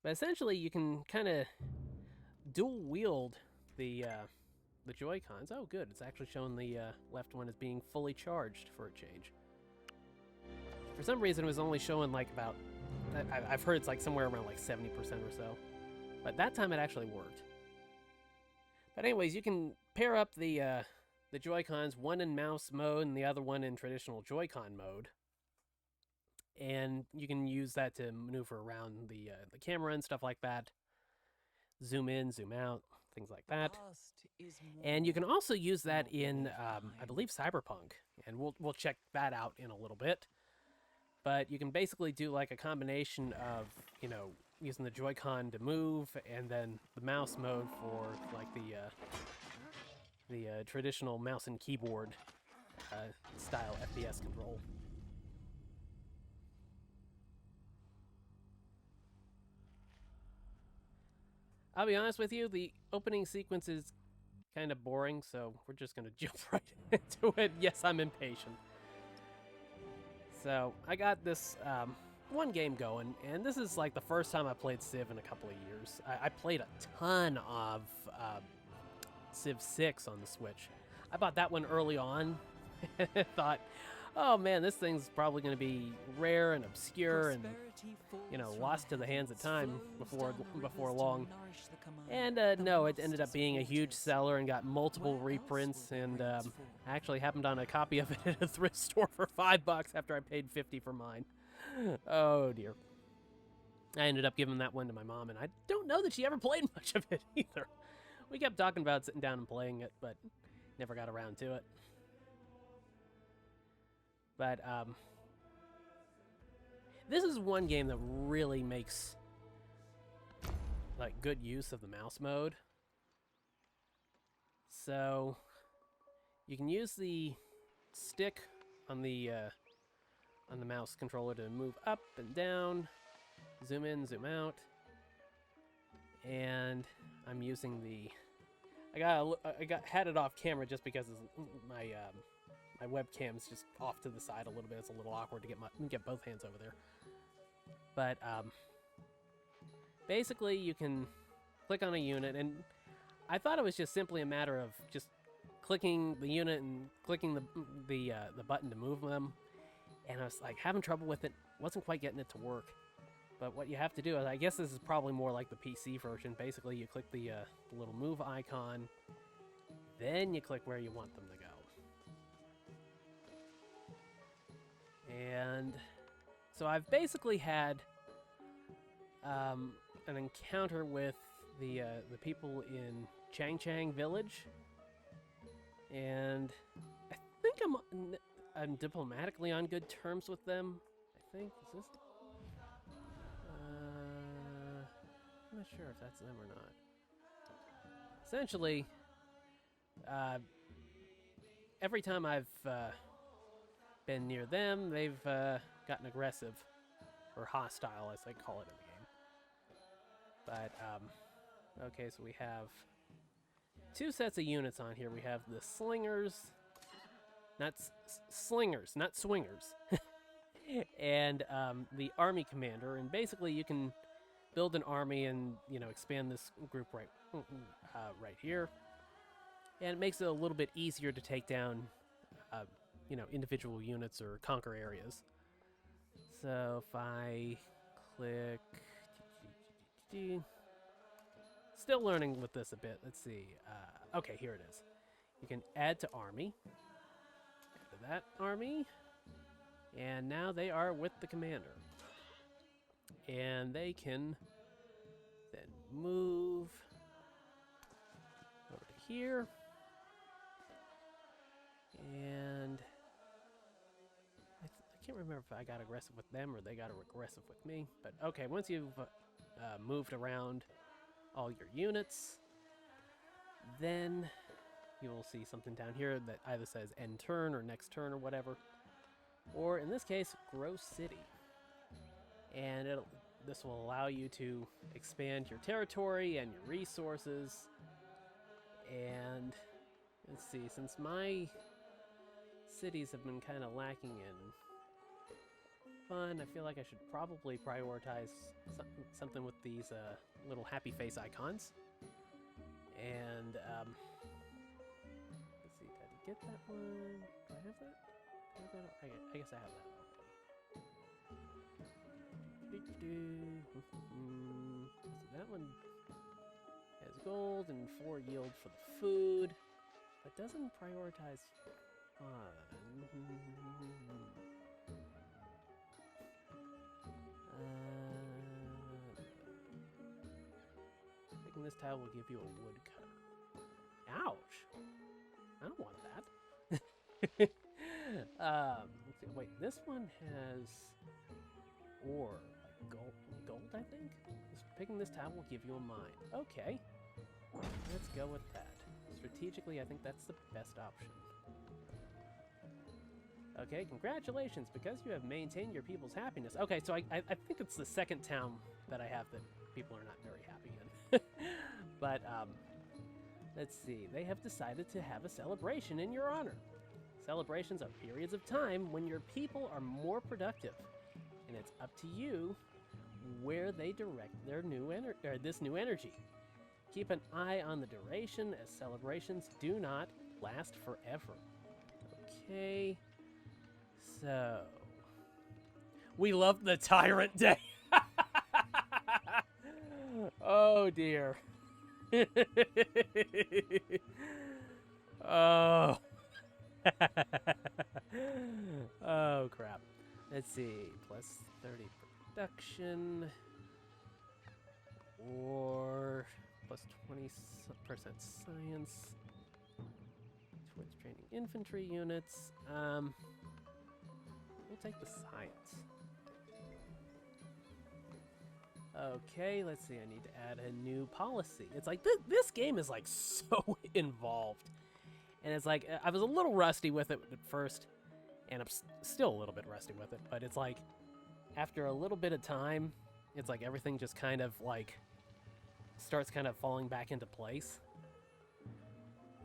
But essentially, you can kind of dual wield the Joy Cons. Oh, good! It's actually showing the left one as being fully charged for a change. For some reason, it was only showing like about. I've heard it's like somewhere around like 70% or so, but that time it actually worked. But anyways, you can pair up the Joy Cons, one in mouse mode and the other one in traditional Joy-Con mode, and you can use that to maneuver around the camera and stuff like that. Zoom in, zoom out, things like that. And you can also use that in, I believe, Cyberpunk, and we'll check that out in a little bit. But you can basically do like a combination of, using the Joy-Con to move, and then the mouse mode for like the traditional mouse and keyboard style FPS control. I'll be honest with you, the opening sequence is kind of boring, so we're just gonna jump right into it. Yes, I'm impatient. So I got this one game going, and this is like the first time I played Civ in a couple of years. I played a ton of Civ 6 on the Switch. I bought that one early on. Thought, oh man, this thing's probably going to be rare and obscure and lost to the hands of time before long. And no, it ended up being a huge seller and got multiple reprints. And I actually happened on a copy of it at a thrift store for $5 after I paid 50 for mine. Oh dear. I ended up giving that one to my mom, and I don't know that she ever played much of it either. We kept talking about sitting down and playing it, but never got around to it. But this is one game that really makes like good use of the mouse mode. So you can use the stick on the mouse controller to move up and down, zoom in, zoom out, and I'm using the. Had it off camera just because my my webcam's just off to the side a little bit. It's a little awkward to get both hands over there. But basically, you can click on a unit, and I thought it was just simply a matter of just clicking the unit and clicking the button to move them. And I was like having trouble with it. Wasn't quite getting it to work. But what you have to do is, I guess this is probably more like the PC version. Basically, you click the little move icon, then you click where you want them to go. And so I've basically had an encounter with the people in Chang Village, and I think I'm diplomatically on good terms with them. I think is this. I'm not sure if that's them or not. Essentially, every time I've been near them, they've gotten aggressive, or hostile, as they call it in the game. But, okay, so we have two sets of units on here. We have the slingers, not slingers, not swingers, and the army commander. And basically, you can build an army and expand this group right here, and it makes it a little bit easier to take down individual units or conquer areas. So if I click, still learning with this a bit. Let's see. Okay, here it is. You can add to army. Add to that army, and now they are with the commander. And they can then move over to here. And I can't remember if I got aggressive with them or they got aggressive with me. But okay, once you've moved around all your units, then you will see something down here that either says end turn or next turn or whatever. Or in this case, grow city. And this will allow you to expand your territory and your resources. And let's see, since my cities have been kind of lacking in fun. I feel like I should probably prioritize something with these little happy face icons. And, let's see, did I get that one? Do I have that? I guess I have that already. So that one has gold and 4 yield for the food, but doesn't prioritize fun. Picking this tile will give you a woodcutter. Ouch! I don't want that. Let's see, wait, this one has ore, like gold, I think? Picking this tile will give you a mine. Okay, let's go with that. Strategically, I think that's the best option. Okay, congratulations, because you have maintained your people's happiness. Okay, so I think it's the second town that I have that people are not very happy in. But, let's see, they have decided to have a celebration in your honor. Celebrations are periods of time when your people are more productive, and it's up to you where they direct their this new energy. Keep an eye on the duration, as celebrations do not last forever. Okay, so we love the Tyrant Day. Oh dear. Oh. Oh crap. Let's see. Plus 30 production. Or plus 20% science. Towards training infantry units. We'll take the science. Okay, let's see. I need to add a new policy. It's like this game is like so involved. And it's like, I was a little rusty with it at first, and I'm still a little bit rusty with it, but it's like, after a little bit of time, it's like everything just kind of like, starts kind of falling back into place.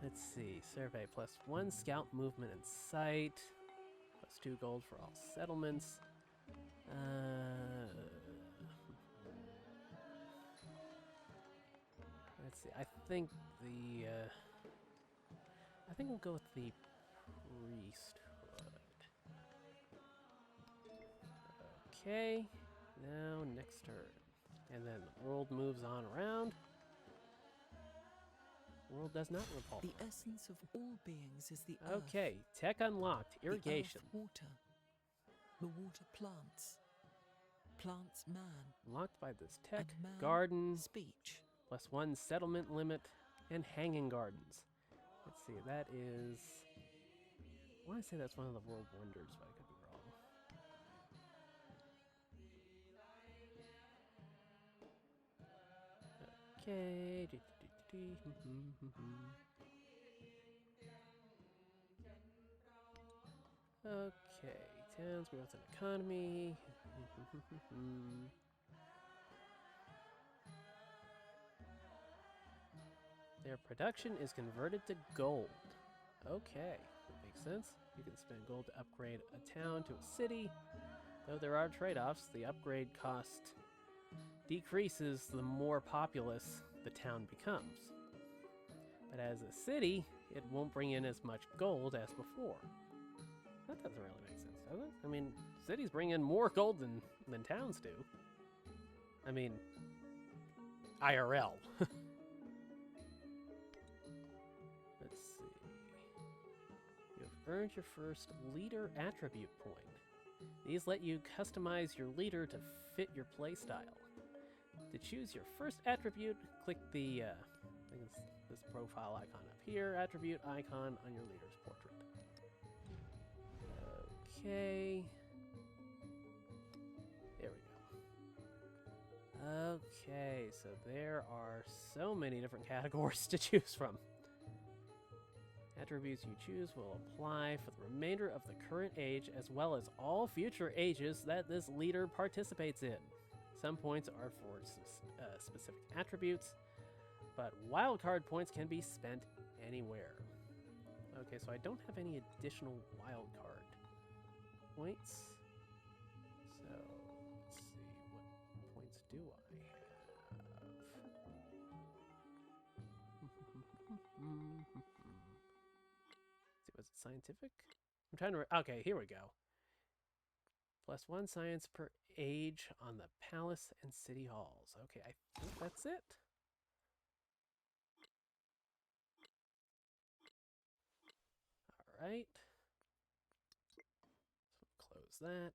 Let's see, survey, +1 scout movement in sight, +2 gold for all settlements. Let's see, I think we'll go with the priesthood. Okay, now next turn. And then the world moves on around. World does not repulse. The essence of all beings is the earth. Okay, tech unlocked. Irrigation. The earth, water. The water plants. Plants man. Unlocked by this tech. And man, garden. speech. +1 settlement limit. And hanging gardens. Let's see, that is... I want to say that's one of the world wonders, but I could be wrong. Okay. Okay, towns, growth and economy. Their production is converted to gold. Okay, that makes sense. You can spend gold to upgrade a town to a city. Though there are trade-offs, the upgrade cost decreases the more populous the town becomes. But as a city, it won't bring in as much gold as before. That doesn't really make sense, does it? I mean, cities bring in more gold than towns do. I mean, IRL. Let's see. You have earned your first leader attribute point. These let you customize your leader to fit your playstyle. To choose your first attribute, click the I think it's this profile icon up here, attribute icon on your leader's portrait. Okay. There we go. Okay, so there are so many different categories to choose from. Attributes you choose will apply for the remainder of the current age as well as all future ages that this leader participates in. Some points are for specific attributes, but wildcard points can be spent anywhere. Okay, so I don't have any additional wildcard points. scientific? I'm trying to... Okay, here we go. +1 science per age on the palace and city halls. Okay, I think that's it. All right. So close that.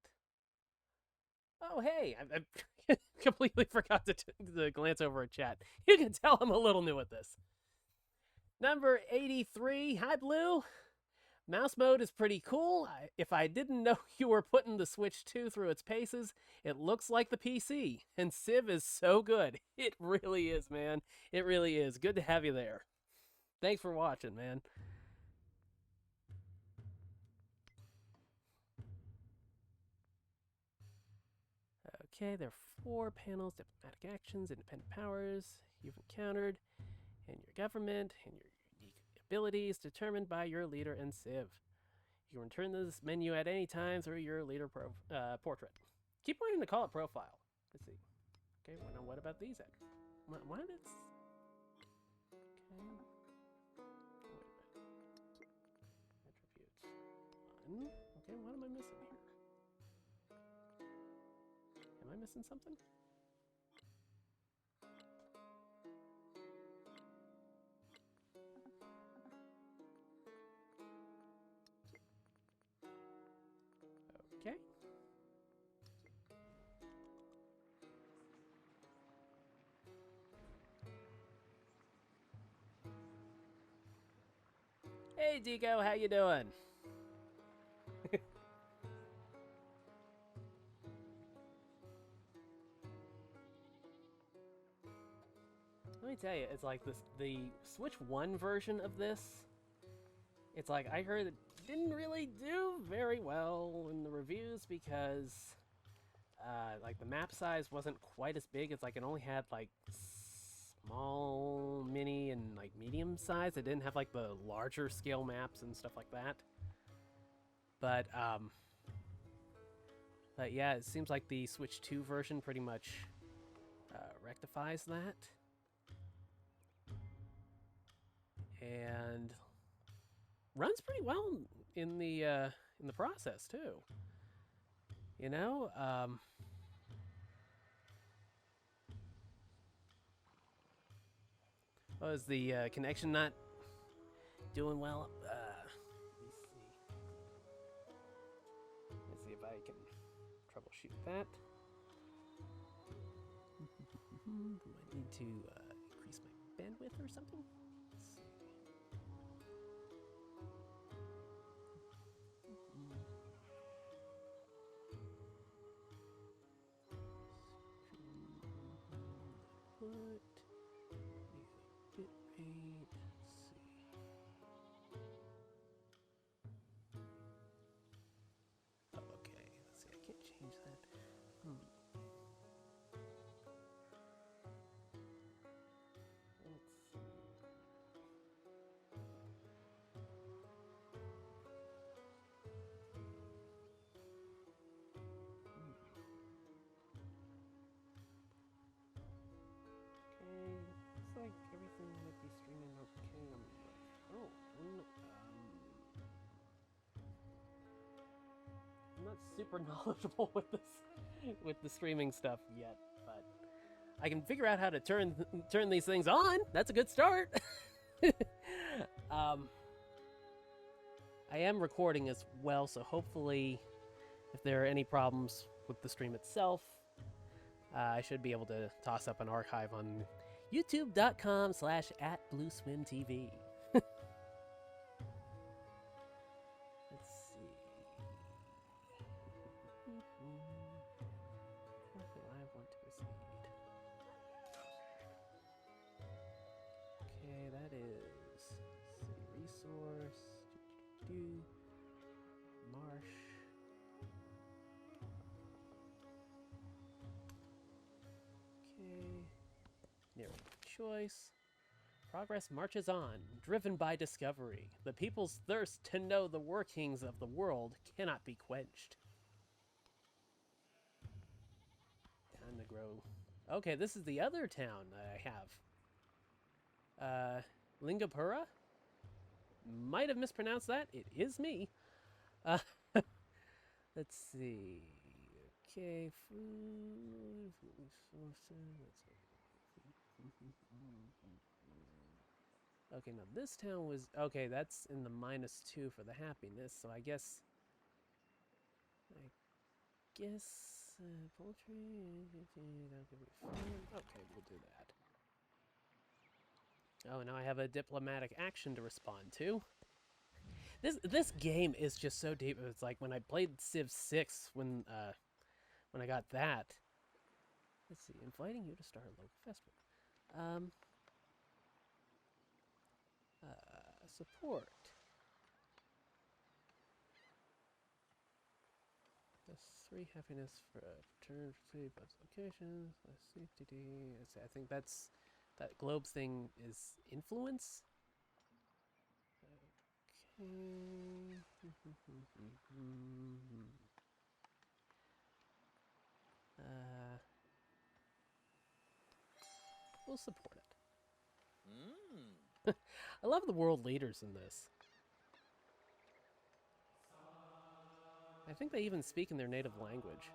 Oh, hey! I completely forgot to glance over a chat. You can tell I'm a little new at this. Number 83. Hi, Blue. Mouse mode is pretty cool. If I didn't know you were putting the Switch 2 through its paces, it looks like the PC. And Civ is so good. It really is, man. It really is. Good to have you there. Thanks for watching, man. Okay, there are 4 panels: diplomatic actions, independent powers you've encountered, and your government, and your unique abilities determined by your leader and Civ. You can return this menu at any time through your leader portrait. Keep wanting to call it profile. Let's see. Okay, well, now what about these? What? It's... Okay. Wait a minute. Attributes. 1. Okay, what am I missing here? Am I missing something? Okay. Hey, Dico, how you doing? Let me tell you, it's like the Switch 1 version of this. It's like, I heard it didn't really do very well in the reviews because like the map size wasn't quite as big. It's like it only had like small, mini, and like medium size. It didn't have like the larger scale maps and stuff like that. But yeah, it seems like the Switch 2 version pretty much rectifies that. And runs pretty well in the process too. You know, is the connection not doing well? Let's see if I can troubleshoot that. Do I need to increase my bandwidth or something? Like everything might be streaming okay. I'm not super knowledgeable with the streaming stuff yet, but I can figure out how to turn these things on. That's a good start. I am recording as well, so hopefully, if there are any problems with the stream itself, I should be able to toss up an archive on youtube.com/@BlueSwim TV. Let's see. What do I want to proceed? Okay, that is city resource. Marsh. Okay. Narrow choice. Progress marches on, driven by discovery. The people's thirst to know the workings of the world cannot be quenched. Time to grow. Okay, this is the other town that I have. Lingapura? might have mispronounced that. It is me. Let's see. Okay, food sources. Okay, now this town was okay. That's in the -2 for the happiness. So I guess poultry. That'll give me fun. Okay, we'll do that. Oh, now I have a diplomatic action to respond to. This game is just so deep. It's like when I played Civ 6 when I got that. Let's see, inviting you to start a local festival. Support. That's 3 happiness for return to bus locations. Let's see, I think that's that globe thing is influence. Okay. We'll support it. I love the world leaders in this. I think they even speak in their native language.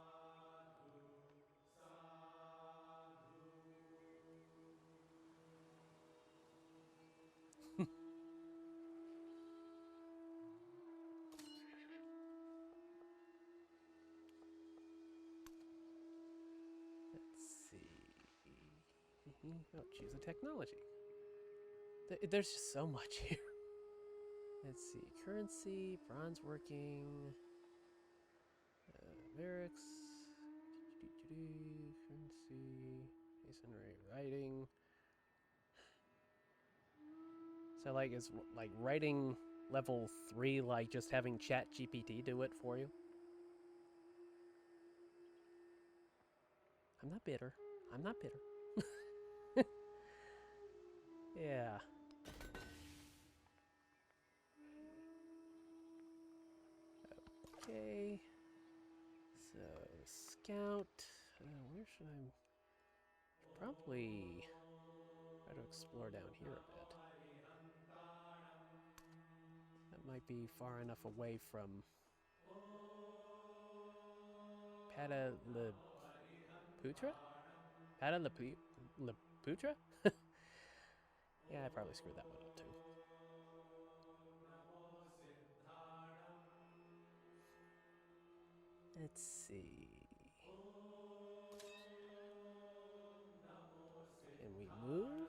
Let's see. Oh, choose a technology. There's just so much here. Let's see. Currency, bronze working, barracks, currency, masonry, writing. So like, is like writing level 3 like just having ChatGPT do it for you? I'm not bitter. I'm not bitter. Yeah. Okay. So, scout. Where should I... Probably try to explore down here a bit. That might be far enough away from Pataliputra? Pataliputra? Yeah, I probably screwed that one up too. Let's see. Can we move?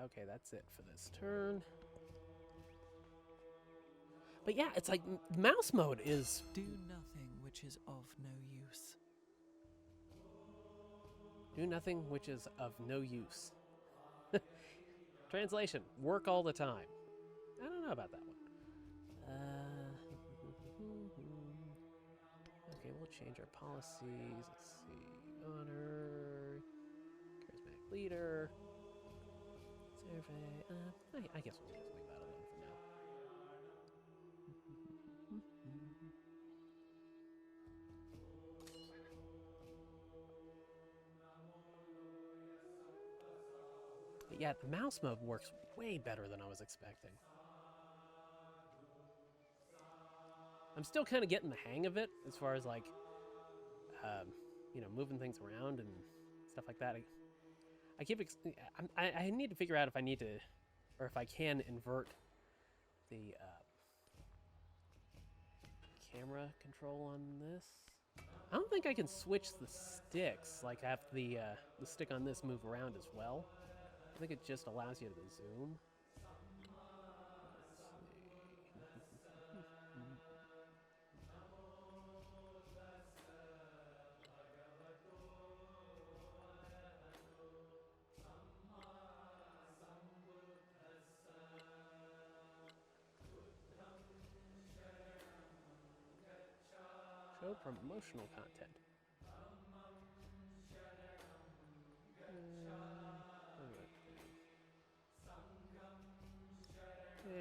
Okay, that's it for this turn. But yeah, it's like mouse mode is... Do nothing which is of no use. Do nothing which is of no use. Translation, work all the time. I don't know about that one. Okay, we'll change our policies. Let's see. Honor. Charismatic leader. Survey. I guess we'll just leave that alone for now. But yeah, the mouse mode works way better than I was expecting. I'm still kind of getting the hang of it as far as like, moving things around and stuff like that. I need to figure out if I need to, or if I can invert the camera control on this. I don't think I can switch the sticks, like have the stick on this move around as well. I think it just allows you to zoom. Show promotional content. Yeah. No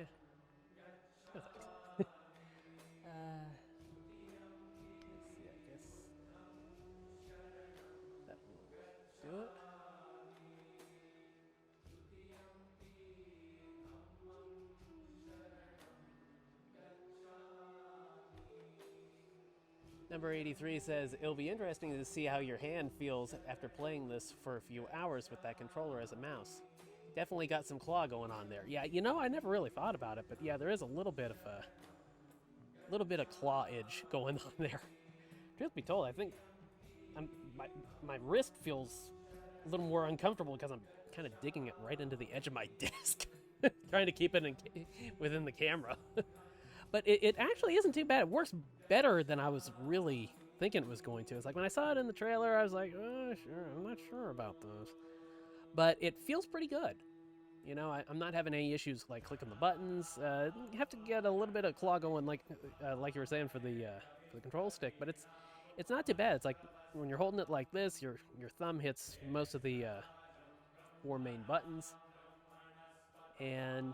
thanks. Let's see, I guess that will do it. Number 83 says, it'll be interesting to see how your hand feels after playing this for a few hours with that controller as a mouse. Definitely got some claw going on there. Yeah, you know, I never really thought about it, but yeah, there is a little bit of claw edge going on there. Truth be told, I think my wrist feels a little more uncomfortable because I'm kind of digging it right into the edge of my desk, trying to keep it within the camera. But it actually isn't too bad. It works better than I was really thinking it was going to. It's like when I saw it in the trailer, I was like, oh, sure, I'm not sure about this. But it feels pretty good. You know, I'm not having any issues like clicking the buttons. You have to get a little bit of claw going, like you were saying for the control stick. But it's not too bad. It's like when you're holding it like this, your thumb hits most of the 4 main buttons, and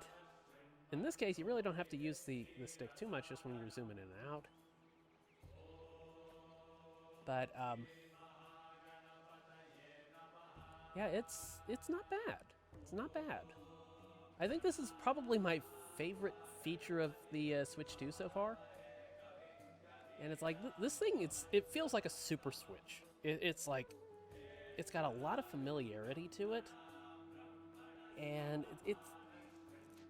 in this case, you really don't have to use the stick too much, just when you're zooming in and out. But yeah, it's not bad. It's not bad. I think this is probably my favorite feature of the Switch 2 so far. And it's like this thing. It feels like a Super Switch. It's like it's got a lot of familiarity to it, and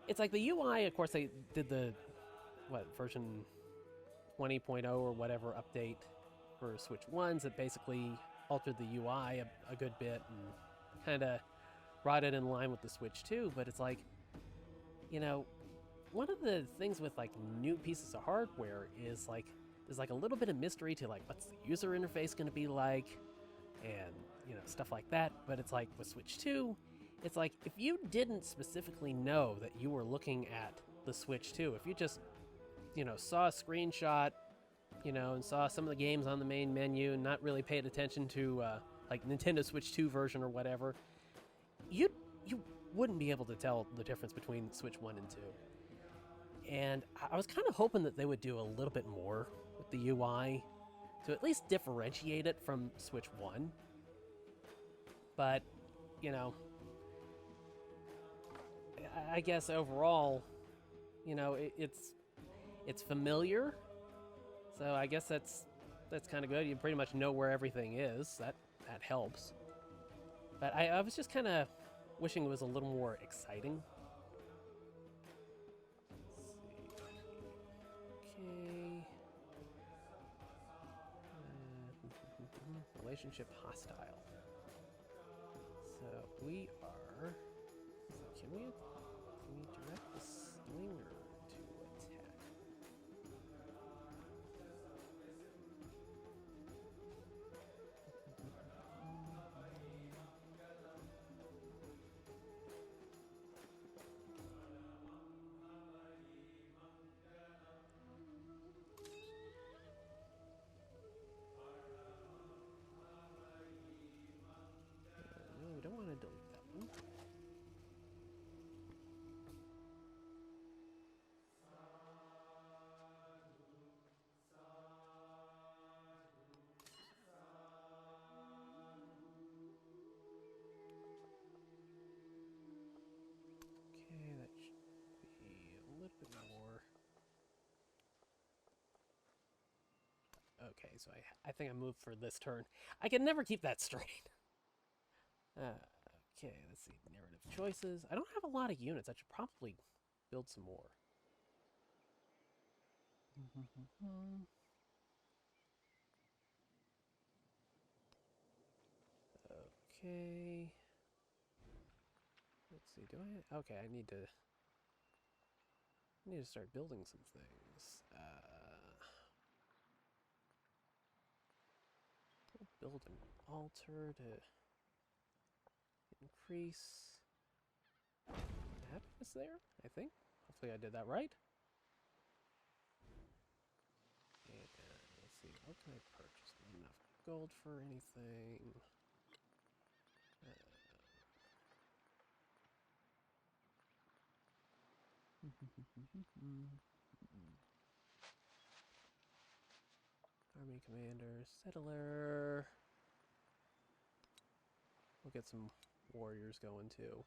it's like the UI. Of course, they did the version 20.0 or whatever update for Switch 1s that basically altered the UI a good bit and kind of brought it in line with the Switch 2. But it's like, you know, one of the things with like new pieces of hardware is like there's like a little bit of mystery to like what's the user interface going to be like, and you know, stuff like that. But it's like with Switch 2, it's like if you didn't specifically know that you were looking at the Switch 2, if you just, you know, saw a screenshot, you know, and saw some of the games on the main menu and not really paid attention to like NintendoSwitch 2 version or whatever, you wouldn't be able to tell the difference between Switch 1 and 2. And I was kind of hoping that they would do a little bit more with the UI to at least differentiate it from Switch 1. But, you know, I guess overall, you know, it's familiar. So I guess that's kind of good. You pretty much know where everything is. That helps. But I was just kind of wishing it was a little more exciting. Okay. Relationship hostile. So we are. Can we direct the slinger to attack? No, we don't want to delete that one. Okay, that should be a little bit more. Okay, so I think I moved for this turn. I can never keep that straight. Okay, let's see. Narrative choices. I don't have a lot of units. I should probably build some more. Okay. Let's see. Okay, I need to start building some things. We'll build an altar to increase happiness there, I think. Hopefully I did that right. And let's see, what can I purchase? Not enough gold for anything. Army commander, settler. We'll get some warriors going too.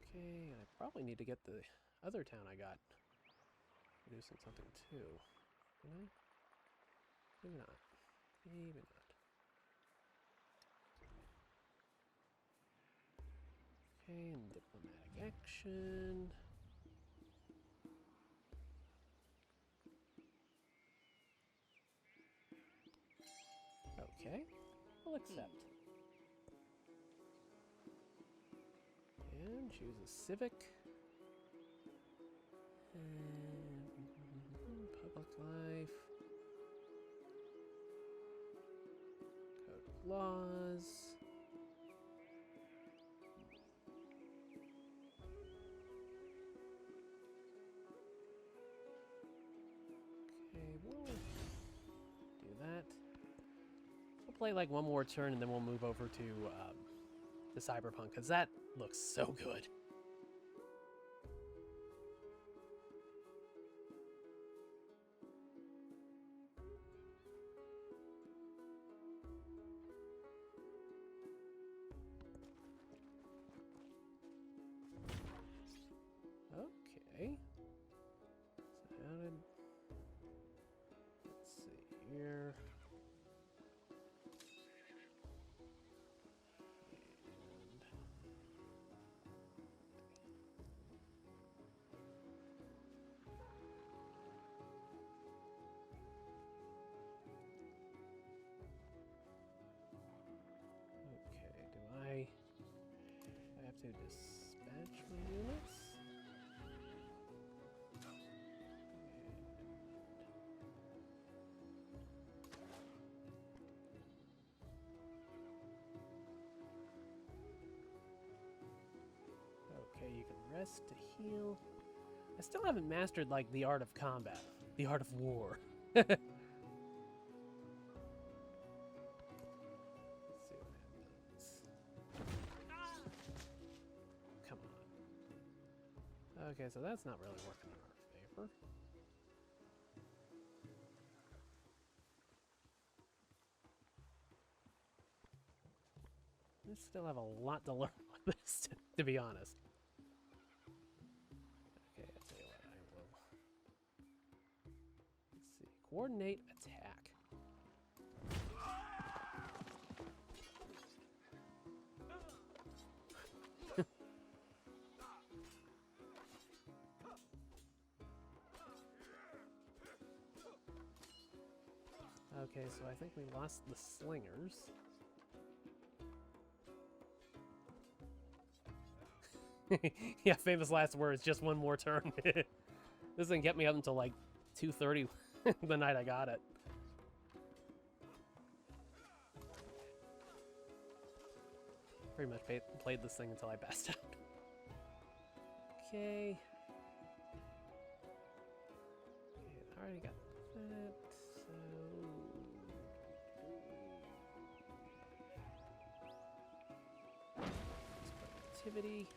Okay, and I probably need to get the other town I got producing something too. Can I? Maybe not. Maybe not. Okay, and diplomatic action. Okay, we'll accept. And choose a civic. And public life. Code of laws. Okay, we'll do that. We'll play like one more turn and then we'll move over to the Cyberpunk, because that looks so good. Okay. So how did... Let's see here. I have to dispatch my units? Okay, you can rest to heal. I still haven't mastered, like, the art of combat. The art of war. Let's see what happens. Come on. Okay, so that's not really working in our favor. I still have a lot to learn on this, to be honest. Okay, I'll tell you what, I will... Let's see. Coordinate attack. Okay, so I think we lost the slingers. Yeah, famous last words, just one more turn. This didn't get me up until like 2:30 the night I got it. Pretty much played this thing until I passed out. Okay. I already got that, so... Productivity.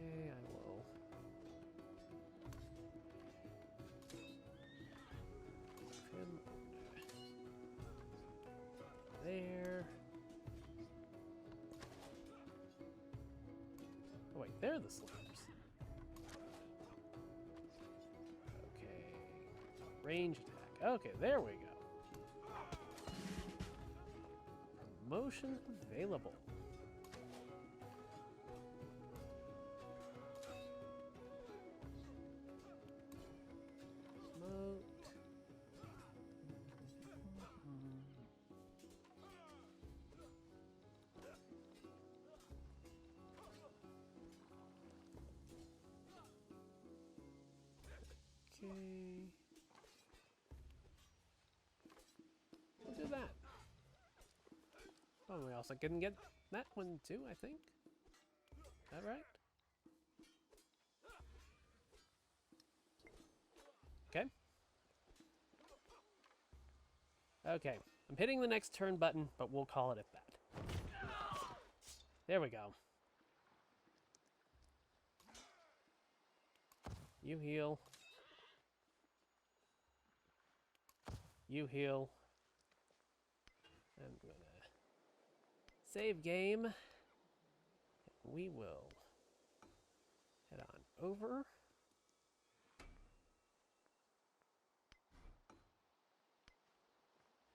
Okay, I will... There. Oh wait, they're the slingers. Okay. Range attack. Okay, there we go. Promotion available. Promote. Okay. We'll do that. Oh, we also can get that one too, I think. Is that right? Okay. Okay. I'm hitting the next turn button, but we'll call it at that. There we go. You heal. You heal. I'm gonna save game. we will head on over.